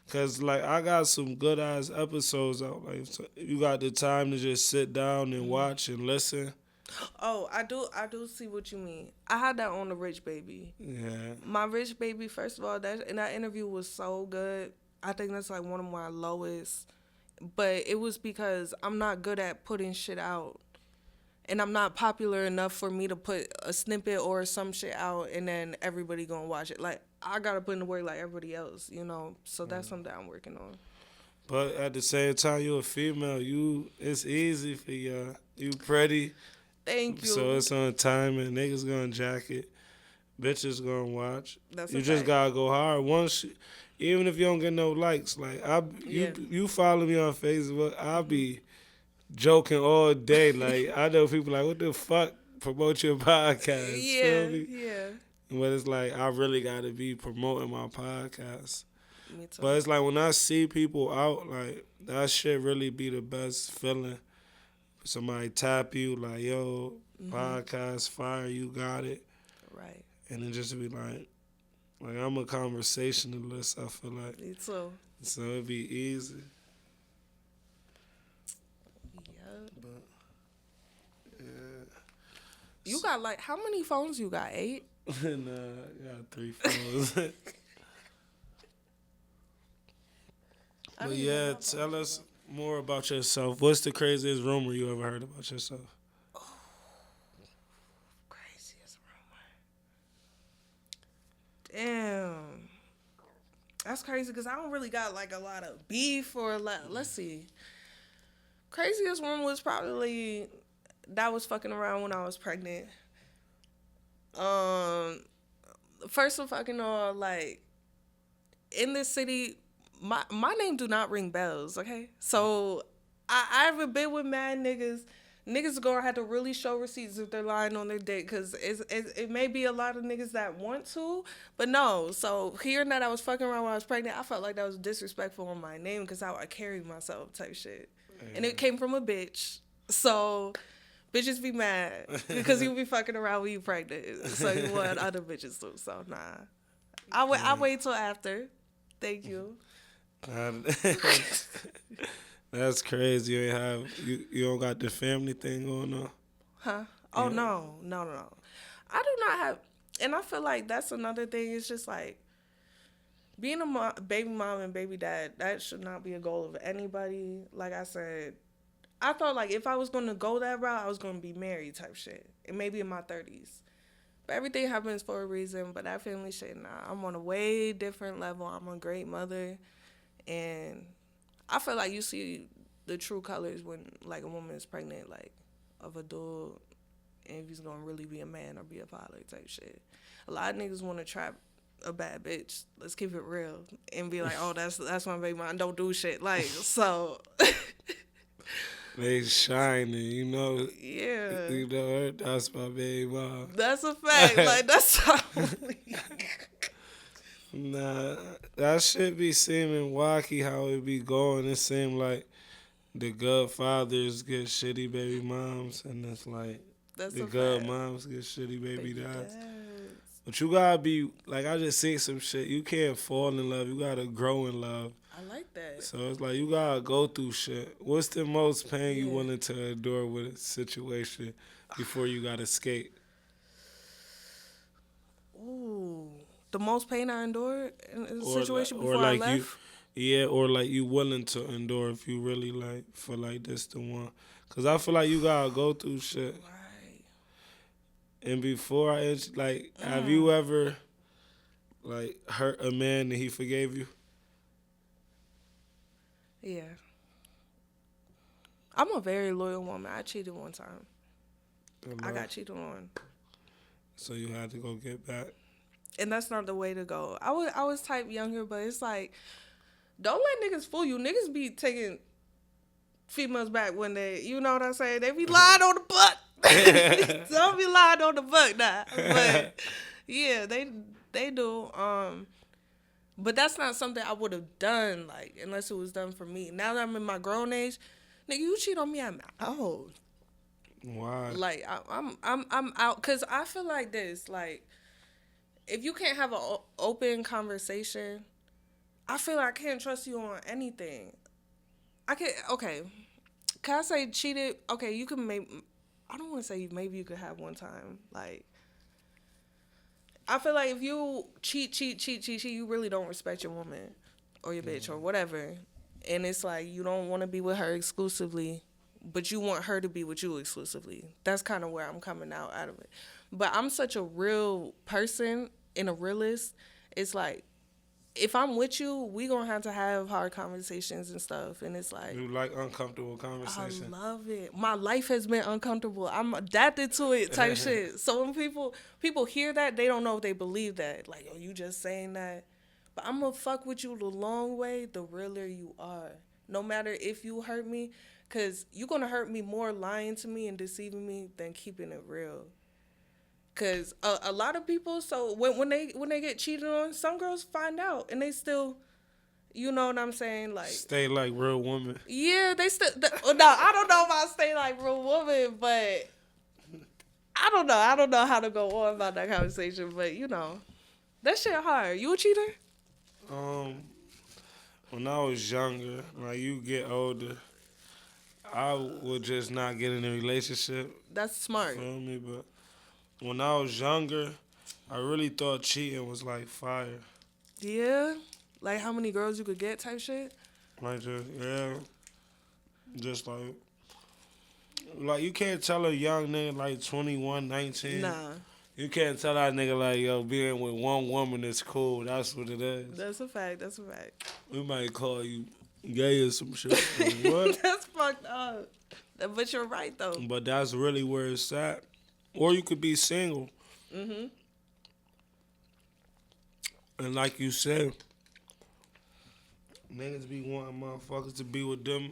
Speaker 2: Cause like I got some good ass episodes out. Like, so you got the time to just sit down and watch and listen.
Speaker 1: Oh, I do see what you mean. I had that on the Rich Baby.
Speaker 2: Yeah.
Speaker 1: My Rich Baby, first of all, that interview was so good. I think that's like one of my lowest. But it was because I'm not good at putting shit out. And I'm not popular enough for me to put a snippet or some shit out and then everybody gonna watch it. Like, I gotta put in the work like everybody else, you know? So that's something I'm working on.
Speaker 2: But at the same time, you a female. It's easy for you. You pretty,
Speaker 1: Thank
Speaker 2: so
Speaker 1: you.
Speaker 2: it's on time and niggas gonna jack it. Bitches gonna watch.
Speaker 1: That's
Speaker 2: You
Speaker 1: a
Speaker 2: just
Speaker 1: fact.
Speaker 2: gotta go hard. Even if you don't get no likes, like
Speaker 1: Yeah.
Speaker 2: you follow me on Facebook, I'll be joking all day. Like, I know people like, what the fuck, promote your podcast.
Speaker 1: Yeah,
Speaker 2: Feel me?
Speaker 1: yeah.
Speaker 2: But it's like I really gotta be promoting my podcast.
Speaker 1: Me too.
Speaker 2: But it's like when I see people out, like, that shit really be the best feeling. Somebody tap you like, yo, podcast fire, you got it.
Speaker 1: Right.
Speaker 2: And then just be like I'm a conversationalist, I feel like.
Speaker 1: Me too.
Speaker 2: So it'd be easy.
Speaker 1: Yeah.
Speaker 2: But yeah.
Speaker 1: You got like, how many phones you got? 8?
Speaker 2: Nah, I got 3 phones.
Speaker 1: I
Speaker 2: But
Speaker 1: didn't
Speaker 2: yeah,
Speaker 1: know my phone
Speaker 2: tell
Speaker 1: was
Speaker 2: us more about yourself. What's the craziest rumor you ever heard about yourself?
Speaker 1: craziest rumor. Damn. That's crazy because I don't really got like a lot of beef or let's see. Craziest one was probably that was fucking around when I was pregnant. First of fucking all, like in this city, my name do not ring bells. Okay, so I haven't been with mad niggas. Niggas gonna have to really show receipts if they're lying on their dick, because it may be a lot of niggas that want to, but no. So hearing that I was fucking around when I was pregnant, I felt like that was disrespectful on my name because how I carried myself type shit. And it came from a bitch. So bitches be mad because you be fucking around when you pregnant. So you want other bitches too. So nah. I wait till after. Thank you.
Speaker 2: That's crazy. You don't got the family thing going on?
Speaker 1: Huh? Oh,
Speaker 2: Yeah.
Speaker 1: no. I do not have, and I feel like that's another thing. It's just like being a baby mom and baby dad, that should not be a goal of anybody. Like I said, I thought like if I was going to go that route, I was going to be married type shit. And maybe in my 30s. But everything happens for a reason. But that family shit, nah. I'm on a way different level. I'm a great mother. And I feel like you see the true colors when like a woman is pregnant, like of a dude, and if he's gonna really be a man or be a father type shit. A lot of niggas want to trap a bad bitch. Let's keep it real and be like, oh, that's my baby mom. Don't do shit like so.
Speaker 2: They shining, you know.
Speaker 1: Yeah,
Speaker 2: You know, that's my baby mom.
Speaker 1: that's a fact. Like that's how.
Speaker 2: Nah, that shit be seeming wacky how it be going. It seem like the good fathers get shitty baby moms, and it's like
Speaker 1: That's
Speaker 2: the
Speaker 1: a
Speaker 2: good
Speaker 1: fact.
Speaker 2: moms get shitty baby dads.
Speaker 1: Dads.
Speaker 2: But you gotta be like, I just see some shit. You can't fall in love. You gotta grow in love.
Speaker 1: I like that.
Speaker 2: So it's like you gotta go through shit. What's the most pain you
Speaker 1: Yeah.
Speaker 2: willing to endure with a situation before you gotta skate?
Speaker 1: Ooh, the most pain I endured in a
Speaker 2: Or
Speaker 1: situation
Speaker 2: like,
Speaker 1: before
Speaker 2: or like
Speaker 1: I
Speaker 2: you,
Speaker 1: left.
Speaker 2: yeah, or like you willing to endure if you really like feel like this the one. Cause I feel like you gotta go through shit.
Speaker 1: Right.
Speaker 2: And before have you ever like hurt a man and he forgave you?
Speaker 1: Yeah. I'm a very loyal woman. I cheated one time. I got cheated on.
Speaker 2: So you had to go get back.
Speaker 1: And that's not the way to go. I was type younger, but it's like, don't let niggas fool you. Niggas be taking females back when they, you know what I'm saying? They be lying on the butt. Don't be lying on the butt now. But yeah, they do. But that's not something I would have done, like, unless it was done for me. Now that I'm in my grown age, nigga, you cheat on me, I'm out.
Speaker 2: Why?
Speaker 1: Like, I'm out. Cause I feel like this, like, if you can't have an open conversation, I feel like I can't trust you on anything. I can't. Okay, can I say cheated? Okay, you can make. I don't want to say maybe you could have one time. Like, I feel like if you cheat, you really don't respect your woman or your bitch or whatever. And it's like you don't want to be with her exclusively, but you want her to be with you exclusively. That's kind of where I'm coming out of it. But I'm such a real person and a realist. It's like if I'm with you, we gonna have to have hard conversations and stuff. And it's like
Speaker 2: You like uncomfortable
Speaker 1: I
Speaker 2: conversation?
Speaker 1: love it. My life has been uncomfortable. I'm adapted to it type shit. So when people hear that, they don't know if they believe that. Like, yo, you just saying that. But I'm gonna fuck with you the long way, the realer you are. No matter if you hurt me, cause you gonna hurt me more lying to me and deceiving me than keeping it real. Cause a lot of people, so when they get cheated on, some girls find out and they still, you know what I'm saying, like
Speaker 2: Stay like real woman.
Speaker 1: yeah, they still. No, I don't know if I stay like real woman, but I don't know. I don't know how to go on about that conversation, but you know, that shit hard. You a cheater?
Speaker 2: Um, when I was younger, like you get older, I would just not get in a relationship.
Speaker 1: That's smart.
Speaker 2: Feel me? But when I was younger, I really thought cheating was like fire.
Speaker 1: Yeah, like how many girls you could get type shit.
Speaker 2: Like just yeah, just like you can't tell a young nigga like 21, 19.
Speaker 1: Nah,
Speaker 2: You can't tell that nigga like yo being with one woman is cool. That's what it is.
Speaker 1: that's a fact. That's a fact.
Speaker 2: We might call you gay or some shit. Like, what?
Speaker 1: That's fucked up. But you're right though.
Speaker 2: But that's really where it's at. Or you could be single.
Speaker 1: Mhm.
Speaker 2: And like you said, niggas be wanting motherfuckers to be with them.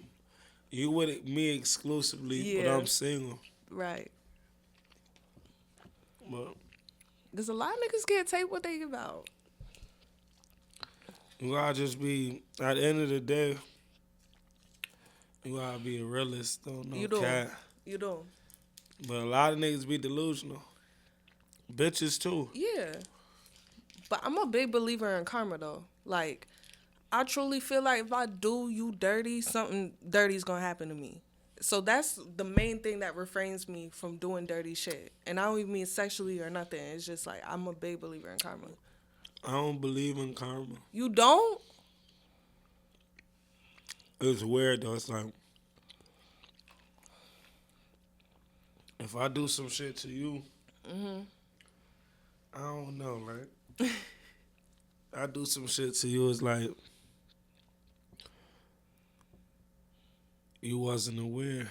Speaker 2: You with me exclusively, but
Speaker 1: Yeah.
Speaker 2: I'm single.
Speaker 1: Right.
Speaker 2: But
Speaker 1: Cause a lot of niggas can't take what they about.
Speaker 2: you gotta just be, at the end of the day, you gotta be a realist, don't
Speaker 1: You
Speaker 2: no
Speaker 1: do.
Speaker 2: cat.
Speaker 1: You do.
Speaker 2: But a lot of niggas be delusional. Bitches too.
Speaker 1: Yeah. But I'm a big believer in karma though. Like, I truly feel like if I do you dirty, something dirty is gonna happen to me. So that's the main thing that refrains me from doing dirty shit. And I don't even mean sexually or nothing. It's just like I'm a big believer in karma.
Speaker 2: I don't believe in karma.
Speaker 1: You don't?
Speaker 2: It's weird though. It's like, if I do some shit to you, I don't know, like, I do some shit to you, it's like, you wasn't aware.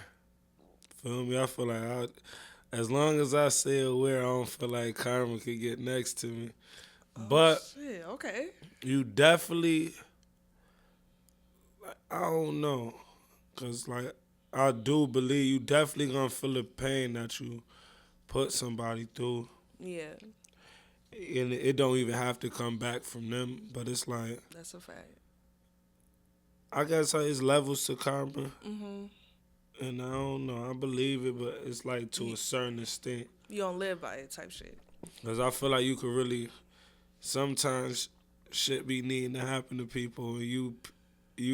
Speaker 2: Feel me? I feel like as long as I stay aware, I don't feel like karma could get next to me. But
Speaker 1: Shit, okay.
Speaker 2: you definitely, I don't know, cause like I do believe you definitely gonna feel the pain that you put somebody through,
Speaker 1: Yeah,
Speaker 2: and it don't even have to come back from them. But it's like
Speaker 1: that's a fact.
Speaker 2: I guess it's levels to karma,
Speaker 1: Mm-hmm.
Speaker 2: and I don't know. I believe it, but it's like to a certain extent,
Speaker 1: You don't live by it type shit.
Speaker 2: cause I feel like you could really sometimes shit be needing to happen to people, and you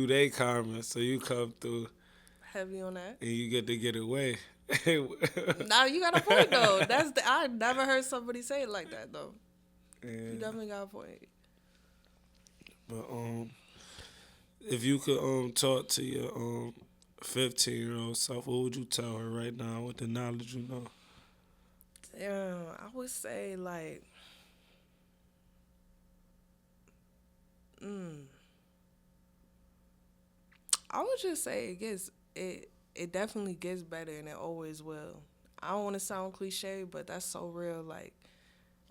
Speaker 2: they karma, so you come through
Speaker 1: Heavy on that.
Speaker 2: and you get away.
Speaker 1: Now you got a point though. I never heard somebody say it like that though. You
Speaker 2: And,
Speaker 1: definitely got a point.
Speaker 2: but if you could talk to your 15-year-old self, what would you tell her right now with the knowledge you know?
Speaker 1: Damn, I would say like, I would just say it definitely gets better and it always will. I don't want to sound cliche, but that's so real. Like,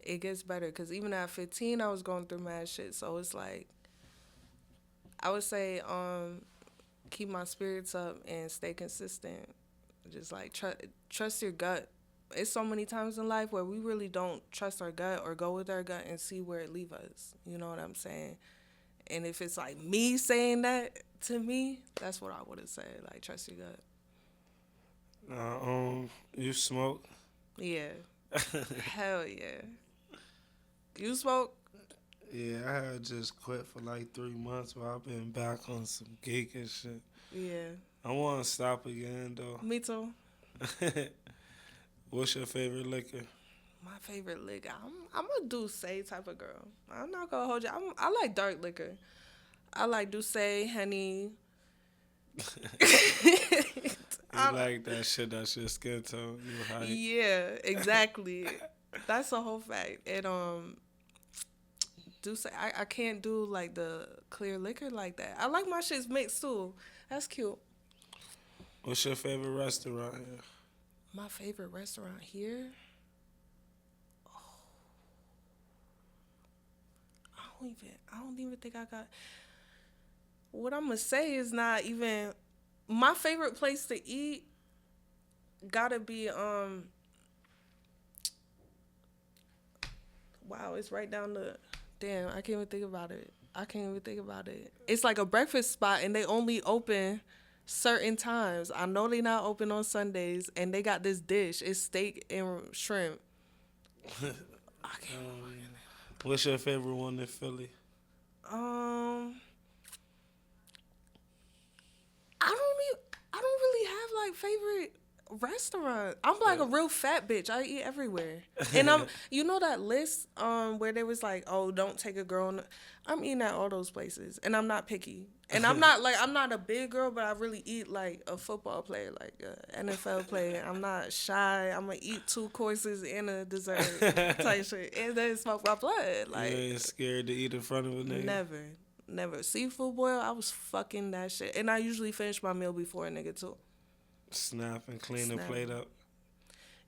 Speaker 1: it gets better because even at 15, I was going through mad shit. So it's like, I would say keep my spirits up and stay consistent. Just like trust your gut. It's so many times in life where we really don't trust our gut or go with our gut and see where it leaves us. You know what I'm saying? And if it's like me saying that to me, that's what I would have said. Like, trust your gut.
Speaker 2: You smoke?
Speaker 1: Yeah. Hell yeah. You smoke?
Speaker 2: Yeah, I had just quit for like 3 months, but I've been back on some geek and shit.
Speaker 1: Yeah.
Speaker 2: I want to stop again though.
Speaker 1: Me too.
Speaker 2: What's your favorite liquor?
Speaker 1: My favorite liquor. I'm a Douce type of girl. I'm not gonna hold you. I like dark liquor. I like Douce, Henny.
Speaker 2: You like that shit? That's your skin tone. You hype.
Speaker 1: Yeah, exactly. That's the whole fact. And Douce, I can't do like the clear liquor like that. I like my shits mixed too. That's cute.
Speaker 2: What's your favorite restaurant here?
Speaker 1: My favorite restaurant here. I don't even think I got. What I'm gonna say is not even my favorite place to eat. Gotta be Wow, it's right down the. Damn, I can't even think about it. I can't even think about it. It's like a breakfast spot, and they only open certain times. I know they not open on Sundays, and they got this dish. It's steak and shrimp. I can't.
Speaker 2: What's your favorite one in Philly?
Speaker 1: Um, I don't really have like favorite restaurant. I'm like a real fat bitch. I eat everywhere. And you know that list where they was like, "Oh, don't take a girl." I'm eating at all those places, and I'm not picky. And I'm not a big girl, but I really eat like a football player, like an NFL player. I'm not shy. I'm gonna eat 2 courses and a dessert type shit, and then smoke my blood.
Speaker 2: You
Speaker 1: Like
Speaker 2: ain't scared to eat in front of a nigga?
Speaker 1: never, never seafood boil. I was fucking that shit, and I usually finish my meal before a nigga too.
Speaker 2: Snap and clean the
Speaker 1: Snap.
Speaker 2: plate up.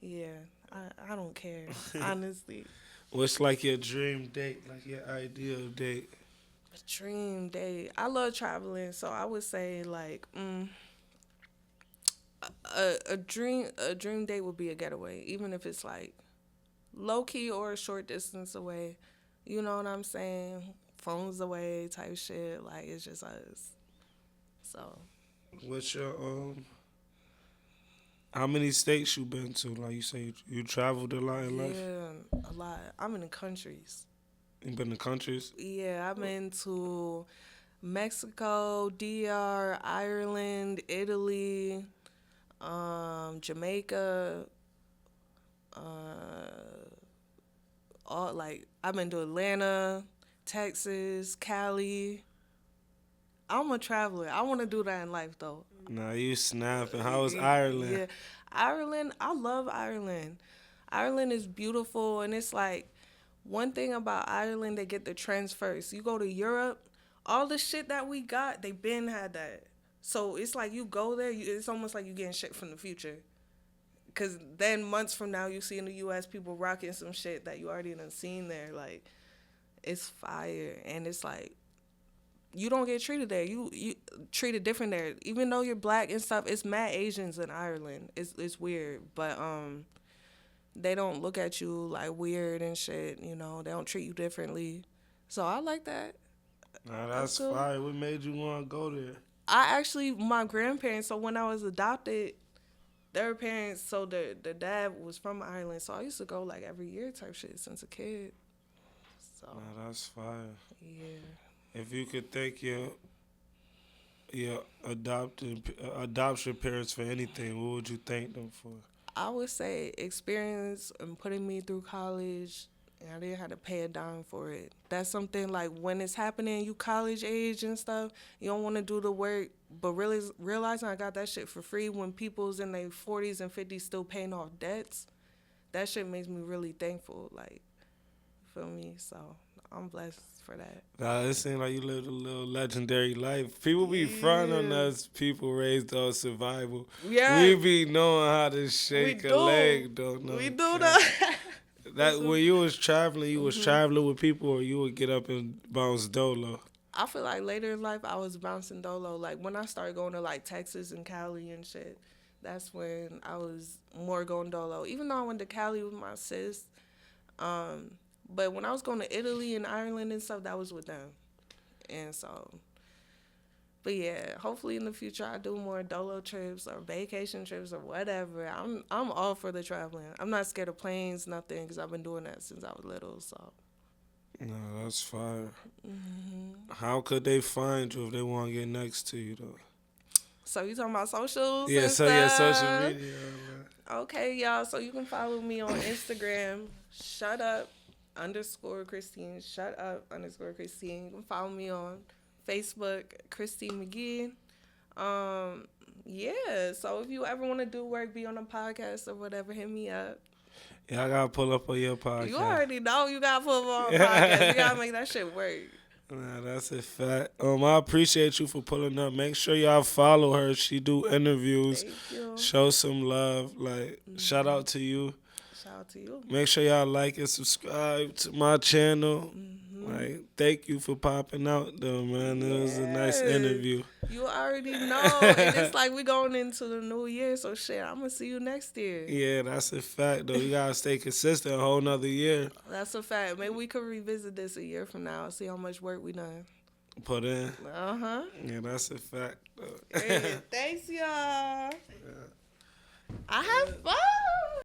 Speaker 1: Yeah, I don't care honestly.
Speaker 2: What's like your dream date, like your ideal date?
Speaker 1: A dream date. I love traveling, so I would say like a dream date would be a getaway, even if it's like low key or a short distance away. You know what I'm saying? Phones away type shit. Like it's just us. So
Speaker 2: What's your How many states you been to? Like you say, you traveled a lot in life.
Speaker 1: yeah, a lot. I'm in the countries.
Speaker 2: You been to countries.
Speaker 1: Yeah, I've been to Mexico, DR, Ireland, Italy, Jamaica, all like I've been to Atlanta, Texas, Cali. I'm a traveler. I want to do that in life though.
Speaker 2: Nah, you snapping. How was Ireland?
Speaker 1: Yeah, Ireland. I love Ireland. Ireland is beautiful, and it's like one thing about Ireland, they get the trends first. You go to Europe, all the shit that we got, they been had that. So it's like you go there, it's almost like you getting shit from the future. Cause then months from now, you see in the U.S. people rocking some shit that you already done seen there. Like it's fire, and it's like you don't get treated there. You treated different there. Even though you're black and stuff, it's mad Asians in Ireland. It's weird, but they don't look at you like weird and shit. You know, they don't treat you differently. So I like that.
Speaker 2: Nah, that's
Speaker 1: cool.
Speaker 2: fire. What made you want to go there?
Speaker 1: I actually my grandparents. So when I was adopted, their parents. So the dad was from Ireland. So I used to go like every year type shit since a kid. So
Speaker 2: Nah, that's fire.
Speaker 1: yeah.
Speaker 2: If you could thank your adoption parents for anything, what would you thank them for?
Speaker 1: I would say experience and putting me through college. And I didn't have to pay a dime for it. That's something like when it's happening, you college age and stuff, you don't want to do the work. But really realizing I got that shit for free when people's in their 40s and 50s still paying off debts, that shit makes me really thankful. Like, you feel me? So I'm blessed for that.
Speaker 2: Nah, it seems like you lived a little legendary life. People be fronting on us, people raised on survival.
Speaker 1: Yeah.
Speaker 2: We be knowing how to shake a leg, don't know.
Speaker 1: We do that.
Speaker 2: That when you was traveling, you was traveling with people, or you would get up and bounce dolo.
Speaker 1: I feel like later in life I was bouncing dolo. Like when I started going to like Texas and Cali and shit, that's when I was more going dolo. Even though I went to Cali with my sis, but when I was going to Italy and Ireland and stuff, that was with them. And so, but yeah, hopefully in the future I do more dolo trips or vacation trips or whatever. I'm all for the traveling. I'm not scared of planes, nothing, because I've been doing that since I was little. So.
Speaker 2: No, that's fire. How could they find you if they want to get next to you though?
Speaker 1: So you talking about socials
Speaker 2: Yeah,
Speaker 1: and
Speaker 2: so yeah, social
Speaker 1: stuff?
Speaker 2: media.
Speaker 1: Okay, y'all. So you can follow me on Instagram. Shut up underscore Christine. Shut up underscore Christine. You can follow me on Facebook, Christine McGee. Yeah. So if you ever want to do work, be on a podcast or whatever, hit me up.
Speaker 2: Yeah, I gotta pull up on your podcast.
Speaker 1: You already know you gotta put on a podcast. You gotta make that shit work.
Speaker 2: Nah, that's a fact. I appreciate you for pulling up. Make sure y'all follow her. She do interviews.
Speaker 1: Thank you.
Speaker 2: Show some love. Like, shout out to you.
Speaker 1: Shout out to you.
Speaker 2: Make sure y'all like and subscribe to my channel. Like, thank you for popping out though, man. It was a nice interview.
Speaker 1: You already know. And it's like we going into the new year, so shit, I'm gonna see you next year.
Speaker 2: Yeah, that's a fact though. You gotta stay consistent a whole nother year.
Speaker 1: That's a fact. Maybe we could revisit this a year from now, see how much work we done.
Speaker 2: Put in.
Speaker 1: Yeah,
Speaker 2: that's a fact though.
Speaker 1: Hey, thanks, y'all. I have fun.